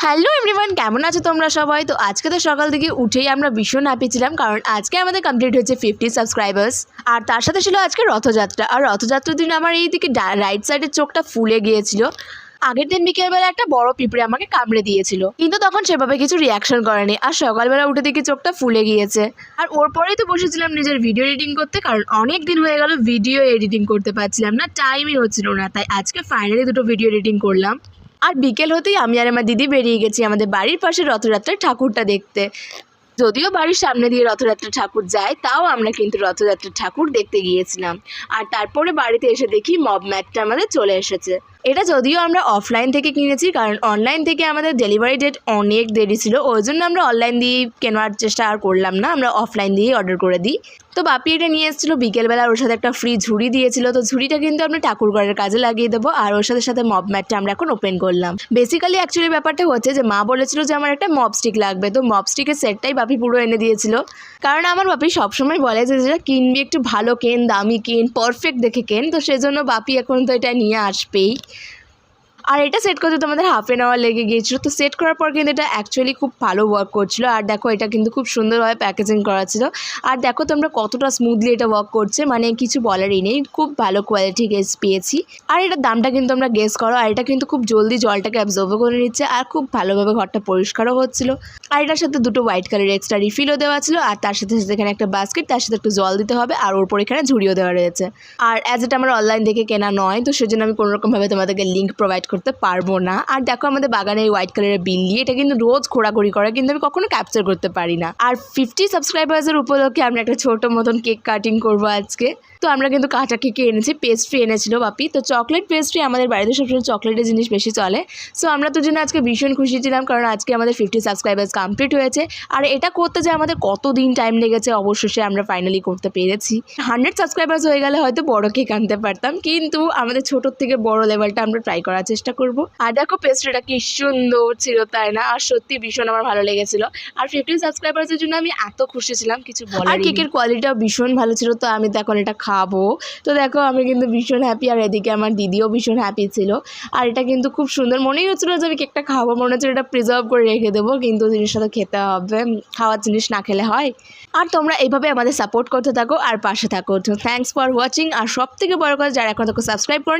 Hello everyone, কেমন আছো তোমরা সবাই? তো আজকে তো সকাল থেকে উঠেই আমরা ভীষণ হ্যাপি ছিলাম, কারণ আজকে আমাদের কমপ্লিট হয়েছে 50 সাবস্ক্রাইবার্স। আর তার সাথে ছিল আজকে রথযাত্রা। আর রথযাত্রার দিন আমার এই দিকে রাইট সাইডের চোখটা ফুলে গিয়েছিল। আগের দিন বিকেলবেলা একটা বড় পিঁপড়ে আমাকে কামড়ে দিয়েছিল, কিন্তু তখন সেভাবে কিছু রিয়াকশন করেনি। আর সকালবেলা উঠে দেখি চোখটা ফুলে গিয়েছে। আর ওর পরেই তো বসেছিলাম নিজের ভিডিও এডিটিং করতে, কারণ অনেক দিন হয়ে গেল ভিডিও এডিটিং করতে পারছিলাম না, টাইমই হচ্ছিল না। তাই আজকে ফাইনালি দুটো ভিডিও এডিটিং করলাম। আর বিকেল হতেই আমি আর আমার দিদি বেরিয়ে গেছি আমাদের বাড়ির পাশে রথযাত্রার ঠাকুরটা দেখতে। যদিও বাড়ির সামনে দিয়ে রথযাত্রার ঠাকুর যায়, তাও আমরা কিন্তু রথযাত্রার ঠাকুর দেখতে গিয়েছিলাম। আর তারপরে বাড়িতে এসে দেখি মব ম্যাটটা আমাদের চলে এসেছে। এটা যদিও আমরা অফলাইন থেকে কিনেছি, কারণ অনলাইন থেকে আমাদের ডেলিভারি ডেট অনেক দেরি ছিল, ওই জন্য আমরা অনলাইন দিয়ে কেনার চেষ্টা আর করলাম না, আমরা অফলাইন দিয়েই অর্ডার করে দিই। তো বাপি এটা নিয়ে এসেছিলো বিকেলবেলা, ওর সাথে একটা ফ্রি ঝুড়ি দিয়েছিল। তো ঝুড়িটা কিন্তু আমরা ঠাকুর ঘরের কাজে লাগিয়ে দেবো। আর ওর সাথে সাথে মব ম্যাটটা আমরা এখন ওপেন করলাম। বেসিক্যালি অ্যাকচুয়ালি ব্যাপারটা হচ্ছে যে মা বলেছিল যে আমার একটা মব স্টিক লাগবে, তো মব স্টিকের সেটটাই বাপি পুরো এনে দিয়েছিল। কারণ আমার বাপি সবসময় বলে যে যেটা কিনবি একটু ভালো কেন, দামি কেন, পারফেক্ট দেখে কেন। তো সেজন্য বাপি এখন তো এটা নিয়ে আসবেই। আর এটা সেট করতে তো আমাদের হাফ অ্যান আওয়ার লেগে গিয়েছিলো। তো সেট করার পর কিন্তু এটা অ্যাকচুয়ালি খুব ভালো ওয়ার্ক করছিলো। আর দেখো এটা কিন্তু খুব সুন্দরভাবে প্যাকেজিং করা ছিল। আর দেখো তোমরা কতটা স্মুথলি এটা ওয়ার্ক করছে, মানে কিছু বলারই নেই, খুব ভালো কোয়ালিটি গেস পেয়েছি। আর এটার দামটা কিন্তু আমরা গেস করো। আর এটা কিন্তু খুব জলদি জলটাকে অ্যাবজর্বও করে নিচ্ছে, আর খুব ভালোভাবে ঘরটা পরিষ্কারও হচ্ছিলো। আর এটার সাথে দুটো হোয়াইট কালারের এক্সট্রা রিফিলও দেওয়া ছিল। আর তার সাথে সাথে এখানে একটা বাস্কেট, তার সাথে একটু জল দিতে হবে। আর ওর পর এখানে ঝুড়িও দেওয়া রয়েছে। আর অ্যাজ এটা আমার অনলাইন থেকে কেনা নয়, তো সেজন্য আমি কোনোরকমভাবে তোমাদেরকে লিঙ্ক প্রোভাইড করতে পারবো না। আর দেখো আমাদের বাগানে এই হোয়াইট কালারের বিল্লি, এটা কিন্তু রোজ ঘোরাঘুরি করে, কিন্তু আমি কখনো ক্যাপচার করতে পারি না। আর 50 সাবস্ক্রাইবার্সের উপলক্ষে আমরা একটা ছোটো মতন কেক কাটিং করবো আজকে। তো আমরা কিন্তু কাঁচা কেকে এনেছি, পেস্ট্রি এনেছিল বাপি। তো চকলেট পেস্ট্রি, আমাদের বাড়িতে সবসময় চকলেটের জিনিস বেশি চলে। সো আমরা দুজনে আজকে ভীষণ খুশি ছিলাম, কারণ আজকে আমাদের 50 সাবস্ক্রাইবার্স কমপ্লিট হয়েছে। আর এটা করতে যে আমাদের কতদিন টাইম লেগেছে, অবশেষে আমরা ফাইনালি করতে পেরেছি। 100 সাবস্ক্রাইবার্স হয়ে গেলে হয়তো বড় কেক আনতে পারতাম, কিন্তু আমাদের ছোটোর থেকে বড় লেভেলটা আমরা ট্রাই করার চেষ্টা করব। আর দেখো পেস্ট্রিটা কি সুন্দর ছিল, তাই না? আর সত্যি ভীষণ আমার ভালো লেগেছিল। আর 50 সাবস্ক্রাইবার্সের জন্য আমি এত খুশি ছিলাম, কিছু বলার। আর কেকের কোয়ালিটিটাও ভীষণ ভালো ছিল, তো আমি তো এখন এটা খাবো। তো দেখো আমি কিন্তু ভীষণ হ্যাপি, আর এদিকে আমার দিদিও ভীষণ হ্যাপি ছিল। আর এটা কিন্তু খুব সুন্দর, মনেই হচ্ছিলো যে আমি কেকটা খাবো, মনে হচ্ছিল এটা প্রিজার্ভ করে রেখে দেবো, কিন্তু জিনিসটা তো খেতে হবে, খাওয়ার জিনিস না খেলে হয়। আর তোমরা এইভাবে আমাদের সাপোর্ট করতে থাকো আর পাশে থাকো। তো থ্যাঙ্কস ফর ওয়াচিং। আর সব থেকে বড় কথা, যারা এখন সাবস্ক্রাইব করনি